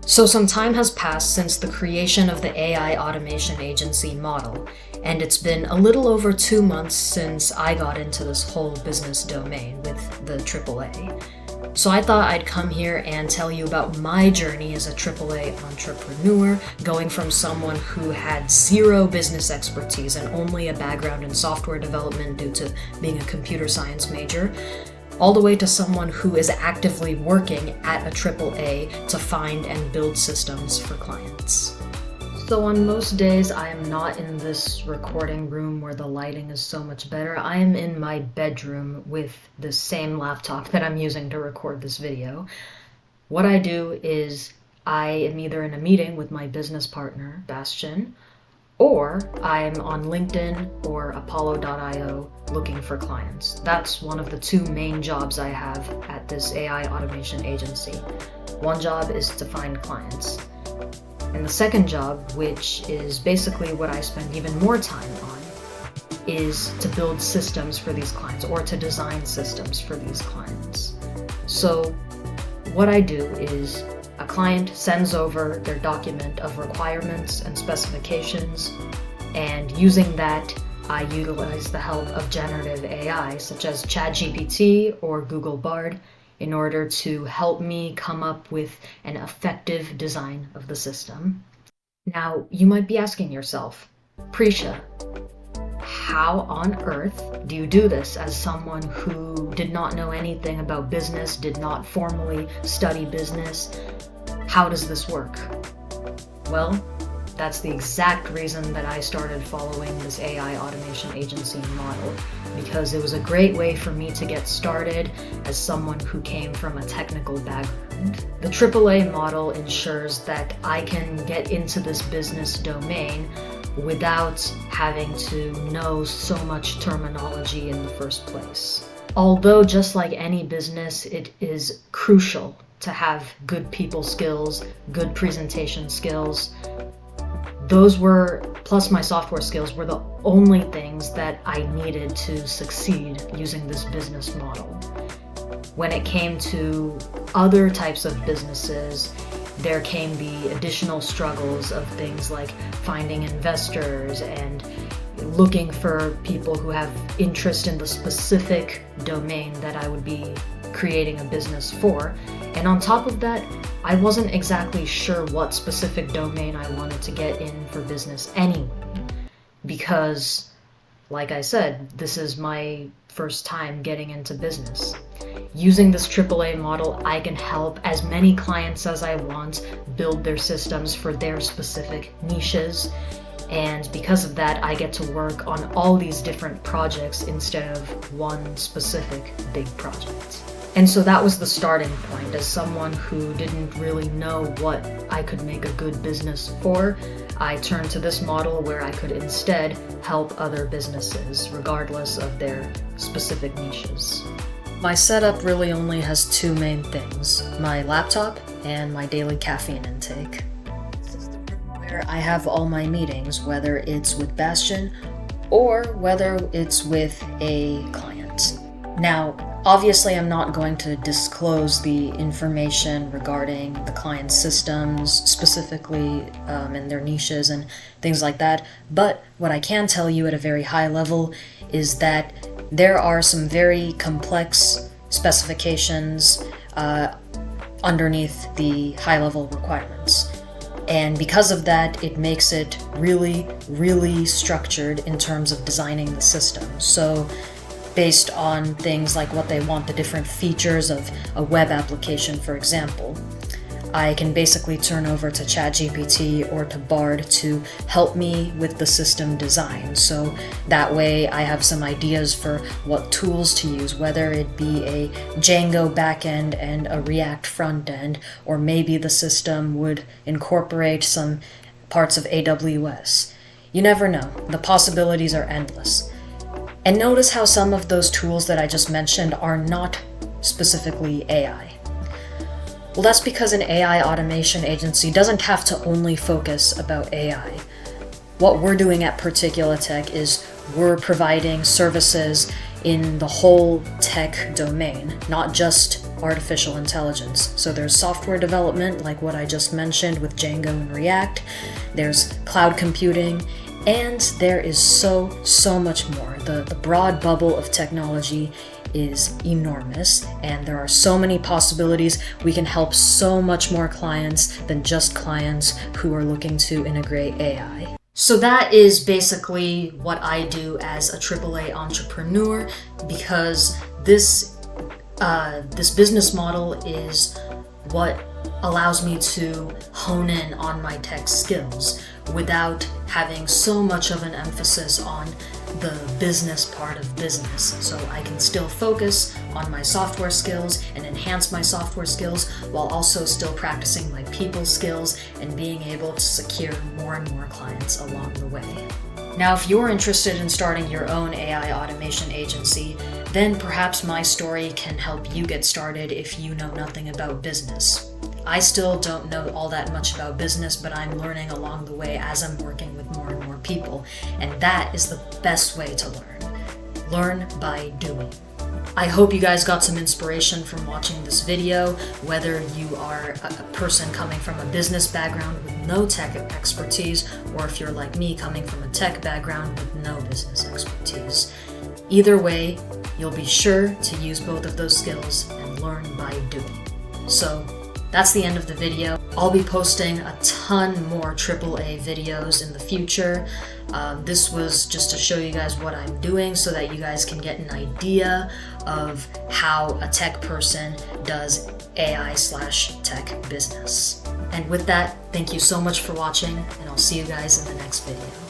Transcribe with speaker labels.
Speaker 1: So some time has passed since the creation of the AI automation agency model, and it's been a little over 2 months since I got into this whole business domain with the AAA. So I thought I'd come here and tell you about my journey as a AAA entrepreneur, going from someone who had zero business expertise and only a background in software development due to being a computer science major, all the way to someone who is actively working at a AAA to find and build systems for clients. So on most days, I am not in this recording room where the lighting is so much better. I am in my bedroom with the same laptop that I'm using to record this video. What I do is I am either in a meeting with my business partner, Bastian, or I'm on LinkedIn or Apollo.io looking for clients. That's one of the two main jobs I have at this AI automation agency. One job is to find clients. And the second job, which is basically what I spend even more time on, is to build systems for these clients or to design systems for these clients. So what I do is a client sends over their document of requirements and specifications, and using that, I utilize the help of generative AI such as ChatGPT or Google Bard in order to help me come up with an effective design of the system. Now, you might be asking yourself, Prisha, how on earth do you do this as someone who did not know anything about business, did not formally study business? How does this work? Well, that's the exact reason that I started following this AI automation agency model, because it was a great way for me to get started as someone who came from a technical background. The AAA model ensures that I can get into this business domain without having to know so much terminology in the first place. Although just like any business, it is crucial to have good people skills, good presentation skills. Those were, plus my software skills, were the only things that I needed to succeed using this business model. When it came to other types of businesses, there came the additional struggles of things like finding investors and looking for people who have interest in the specific domain that I would be creating a business for. And on top of that, I wasn't exactly sure what specific domain I wanted to get in for business anyway, because, like I said, this is my first time getting into business. Using this AAA model, I can help as many clients as I want build their systems for their specific niches, and because of that, I get to work on all these different projects instead of one specific big project. And so that was the starting point. As someone who didn't really know what I could make a good business for, I turned to this model where I could instead help other businesses, regardless of their specific niches. My setup really only has two main things: my laptop and my daily caffeine intake. This is the room where I have all my meetings, whether it's with Bastian or whether it's with a client. Now, obviously, I'm not going to disclose the information regarding the client's systems, specifically in their niches and things like that, but what I can tell you at a very high level is that there are some very complex specifications underneath the high-level requirements. And because of that, it makes it really, really structured in terms of designing the system. So based on things like what they want, the different features of a web application, for example, I can basically turn over to ChatGPT or to Bard to help me with the system design. So that way I have some ideas for what tools to use, whether it be a Django backend and a React frontend, or maybe the system would incorporate some parts of AWS. You never know. The possibilities are endless. And notice how some of those tools that I just mentioned are not specifically AI. Well, that's because an AI automation agency doesn't have to only focus about AI. What we're doing at Particula Tech is we're providing services in the whole tech domain, not just artificial intelligence. So there's software development, like what I just mentioned with Django and React. There's cloud computing, and there is so much more. The broad bubble of technology is enormous, and there are so many possibilities. We can help so much more clients than just clients who are looking to integrate AI. So that is basically what I do as a AAA entrepreneur, because this business model is what allows me to hone in on my tech skills without having so much of an emphasis on the business part of business. So I can still focus on my software skills and enhance my software skills while also still practicing my people skills and being able to secure more and more clients along the way. Now, if you're interested in starting your own AI automation agency, then perhaps my story can help you get started if you know nothing about business. I still don't know all that much about business, but I'm learning along the way as I'm working with more and more people, and that is the best way to learn. Learn by doing. I hope you guys got some inspiration from watching this video, whether you are a person coming from a business background with no tech expertise, or if you're like me coming from a tech background with no business expertise. Either way, you'll be sure to use both of those skills and learn by doing. So that's the end of the video. I'll be posting a ton more AAA videos in the future. This was just to show you guys what I'm doing so that you guys can get an idea of how a tech person does AI/tech business. And with that, thank you so much for watching, and I'll see you guys in the next video.